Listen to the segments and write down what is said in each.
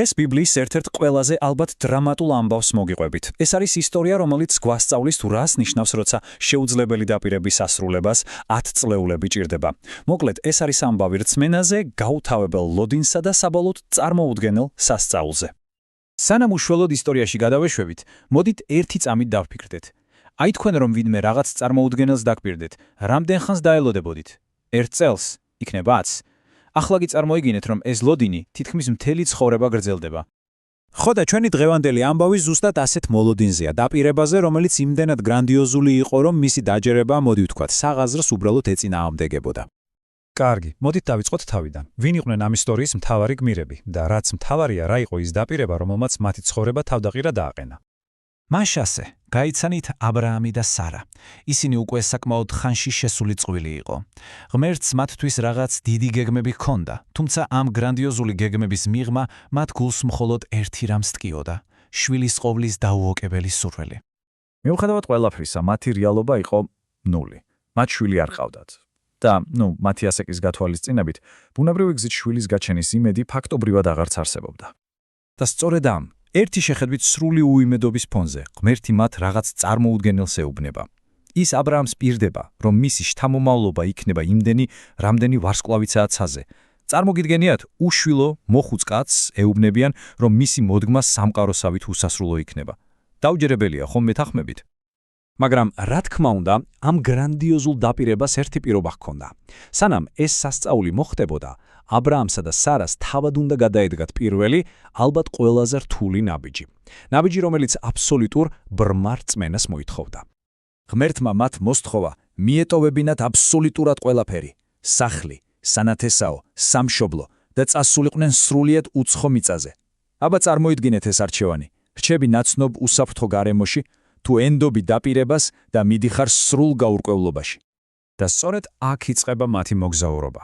დღეს ბიბლიის ერთ-ერთ ყველაზე ალბათ დრამატულ ამბავს მოგიყვებით. ეს არის ისტორია, რომელიც გვასწავლის თუ რას ნიშნავს, როცა შეუძლებელი დაპირების ასრულებას 10 წლეულები ჭირდება. მოკლედ, ეს არის ამბავი რწმენაზე, გაუთავებელ ლოდინსა და საბოლოოდ წარმოუდგენელ სასწაულზე. სანამ უშუალოდ ისტორიაში გადავეშვებით, მოდით ერთი წამით დავფიქრდეთ. აი თქვენ რომ ვინმე რაღაც წარმოუდგენელს დაგპირდეთ, რამდენ ხანს დაელოდებოდით? 1 წელს, იქნება 10. ახლა კი წარმოიდგინეთ, რომ ეს ლოდინი თითქმის მთელი ცხოვრება გრძელდება. ხო და ჩვენი დღევანდელი ამბავი ზუსტად ასეთ მოლოდინზეა, დაპირებაზე, რომელიც იმდენად გრანდიოზული იყო, რომ მისი დაჯერება, მოდი ვთქვათ, საღაზრს უბრალოდ ეწინააღმდეგებოდა. კარგი, მოდით დავიწყოთ თავიდან. ვინ იყვნენ ამ ისტორიის მთავარი გმირები და რაც მთავარია, რა იყო ის დაპირება, რომელმაც მათი ცხოვრება თავდაყირა დააყენა. მაშასე, გაიცანით აბრაამი და სარა. ისინი უკვე საკმაოდ ხანში შესული წყვილი იყო. ღმერთს მათთვის რაღაც დიდი გეგმები ჰქონდა, თუმცა ამ გრანდიოზული გეგმების მიღმა მათ გულს მხოლოდ ერთი რამს ტკიოდა: შვილის ყოვლის დაუოკებელი სურვილი. მიუხედავად ყველაფრისა, მათი რეალობა იყო ნული. მათ შვილი არ ყავდათ. და, მათი ასაკის გათვალისწინებით, ბუნებრივი გზით შვილის გაჩენის იმედი ფაქტობრივად აღარც არსებობდა. და სწორედ ამ ერთი შეხედვით სრული უიმედობის ფონზე, ღმერთი მათ რაღაც წარმოუდგენელს ეუბნება. ის აბრაამს პირდება, რომ მისი შთამომავლობა იქნება იმდენი, რამდენი ვარსკვლავიცაა ცაზე. წარმოგიდგენიათ, უშვილო, მოხუც კაცს ეუბნებიან, რომ მისი მოდგმა სამყაროსავით უსასრულო იქნება. დაუჯერებელია, ხომ მეთანხმებით? მაგრამ, რა თქმა უნდა, ამ გრანდიოზულ დაპირებას ერთი პირობა ჰქონდა. სანამ ეს სასწაული მოხდებოდა, აბრაამსა და სარას თავად უნდა გადაედგათ პირველი, ალბათ ყველაზე რთული ნაბიჯი. ნაბიჯი, რომელიც აბსოლუტურ ბრმა რწმენას მოითხოვდა. ღმერთმა მათ მოსთხოვა მიეტოვებინათ აბსოლუტურად ყველაფერი: სახლი, სანათესაო, სამშობლო და წასულიყვნენ სრულიად უცხო მიწაზე. აბა წარმოიდგინეთ ეს არჩევანი: რჩები ნაცნობ უსაფრთხო გარემოში, თუ ენდობი დაპირებას და მიდიხარ სრულ გაურკვევლობაში. და სწორედ აქ იწყება მათი მოგზაურობა.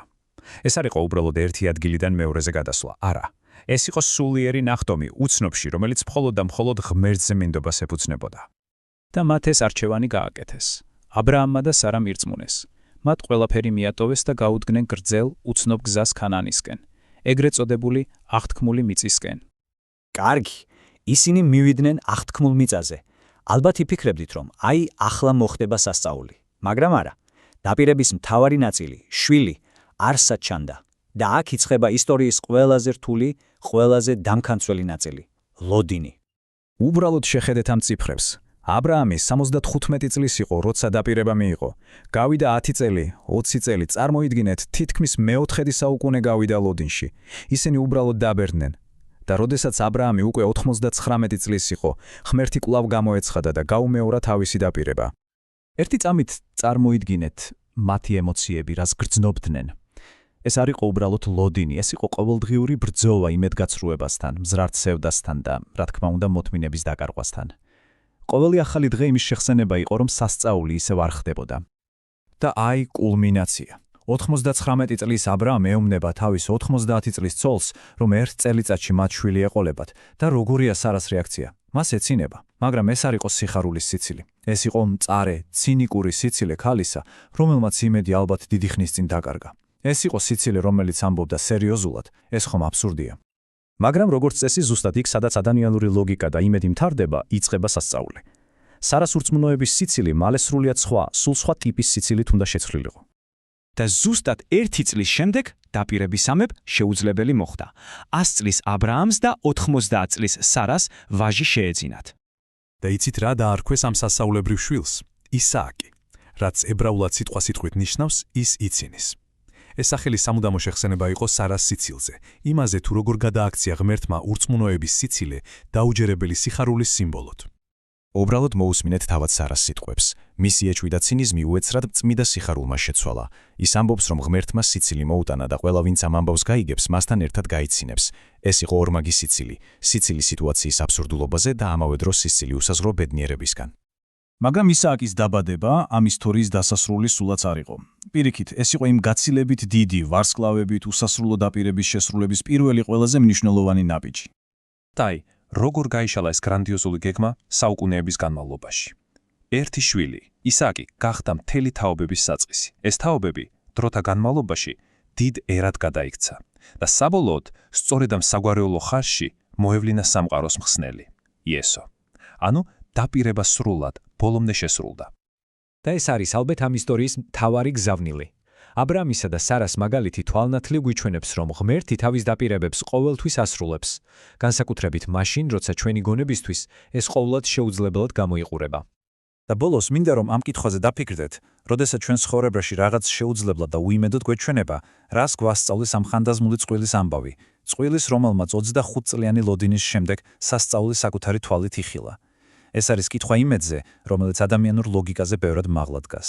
ეს არ იყო უბრალოდ ერთი ადგილიდან მეორეზე გადასვლა, არა. ეს იყო სულიერი ნახტომი უცნობში, რომელიც მხოლოდ და მხოლოდ ღმერთზე მინდობას ეფუძნებოდა. და მათ ეს არჩევანი გააკეთეს. აბრაამმა და სარამ ირწმუნეს. მათ ყველაფერი მიატოვეს და გაუდგნენ გრძელ, უცნობ გზას ქანაანისკენ, ეგრეთ წოდებული აღთქმული მიწისკენ. კარგი, ისინი მივიდნენ აღთქმულ მიწაზე. ალბათ იფიქრებდით, რომ აი ახლა მოხდება სასწაული, მაგრამ არა. დაპირების მთავარი ნაწილი, შვილი, არსად ჩანდა და აქ იწყება ისტორიის ყველაზე რთული, ყველაზე დამქანცველი ნაწილი – ლოდინი. უბრალოდ შეხედეთ ამ ციფრებს. აბრაამი 75 წლის იყო, როცა დაპირება მიიღო. გავიდა 10 წელი, 20 წელი, წარმოიდგინეთ, თითქმის მე-4 საუკუნე გავიდა ლოდინში. ისინი უბრალოდ დაბერდნენ. და როდესაც აბრაამი უკვე 99 წლის იყო, ღმერთი კვლავ გამოეცხადა და გაუმეორა თავისი დაპირება. ერთი წამით წარმოიდგინეთ მათი ემოციები, რას გრძნობდნენ. ეს არ იყო უბრალოდ ლოდინი, ეს იყო ყოველდღიური ბრძოლა იმედგაცრუებასთან, მზრართ სევდასთან და, რა თქმა უნდა, მოთმინების დაკარგვასთან. ყოველი ახალი დღე იმის შეხსენება იყო, რომ სასწაული ისევ არ ხდებოდა. და აი კულმინაცია. 99 წლის აბრაამ ეუბნება თავის 90 წლის ცოლს, რომ ერთ წელიწადში მათ შვილი ეყოლებათ და როგორია სარას რეაქცია. მას ეცინება, მაგრამ ეს არ იყო სიხარულის სიცილი. ეს იყო მწარე, ცინიკური სიცილე ქალისა, რომელმაც იმედი ალბათ დიდი ხნის წინ დაკარგა. ეს იყო სიცილე, რომელიც ამბობდა სერიოზულად, ეს ხომ აბსურდია. მაგრამ როგორც წესი, ზუსტად იქ, სადაც ადამიანური ლოგიკა და იმედი მთავრდება, იწყება სასწაული. სარას ურწმუნოების სიცილი მალე სრულიად სხვა, სულ სხვა ტიპის სიცილით უნდა შეცვლილიყო. და ზუსტად 1 წლის შემდეგ დაპირებისამებ შეუძლებელი მოხდა. 100 წლის აბრაამს და 90 წლის სარას ვაჟი შეეძინათ. და იცით რა დაარქვეს ამ სასწაულებრივ შვილს? ისააკი, რაც ებრაულად სიტყვასიტყვით ნიშნავს ის იცინის. ეს სახელი სამუდამო შეხსენება იყო სარას სიცილზე, იმაზე თუ როგორ გადააქცია ღმერთმა ურწმუნოების სიცილე დაუჯერებელი სიხარულის სიმბოლოდ. უბრალოდ მოусმინეთ თავად სარას სიტყვებს. მისი ეჭვი და ცინიზმი უეცრად წმიდა სიხარულმა შეცვალა. ის ამბობს, რომ ღმერთმა სიცილი მოუტანა და ყველა ვინც ამ ამბავს გაიგებს, მასთან ერთად გაიცინებს. ეს იყო ორმაგი სიცილი, სიცილი სიტუაციის აბსურდულობაზე და ამავე დროს სიცილი უსაზღვრო ბედნიერებისგან. მაგრამ ისააკის დაბადება ამ ისტორიის დასასრული სულაც არ იყო. პირიქით, ეს იყო იმ გაცილებით დიდი, ვარსკვლავებით უსასრულო დაპირების შესრულების პირველი ყველაზე მნიშვნელოვანი ნაბიჯი. დაი, როგორ გაიშალა ეს გრანდიოზული გეგმა საუკუნეების განმავლობაში? ერთი შვილი, ისააკი, გახდა მთელი თაობების საწყისი. ეს თაობები დროთა განმავლობაში დიდ ერად გადაიქცა და საბოლოოდ სწორედ ამ საგვარეულო ხარში მოევლინა სამყაროს მხსნელი, იესო. ანუ დაპირება სრულად, ბოლომდე შესრულდა. და ეს არის ალბათ ამ ისტორიის მთავარი გზავნილი. აბრამისა და სარას მაგალითი თვალნათლივ გვიჩვენებს, რომ ღმერთი თავის დაპირებებს ყოველთვის ასრულებს, განსაკუთრებით მაშინ, როცა ჩვენი გონებისთვის ეს ყოვლად შეუძლებლად გამოიყურება. და ბოლოს მინდა რომ ამ კითხვაზე დაფიქრდეთ, როდესაც ჩვენ ცხოვრებაში რაღაც შეუძლებლად და უიმედოდ გვეჩვენება, რას გვასწავლის ამ ხანდაზმული წყვილის ამბავი, წყვილის, რომელმაც 25 წლიანი ლოდინის შემდეგ სასწაული საკუთარი თვალით იხილა. ეს არის კითხვა იმედზე, რომელიც ადამიანურ ლოგიკაზე ბევრად მაღლა დგას.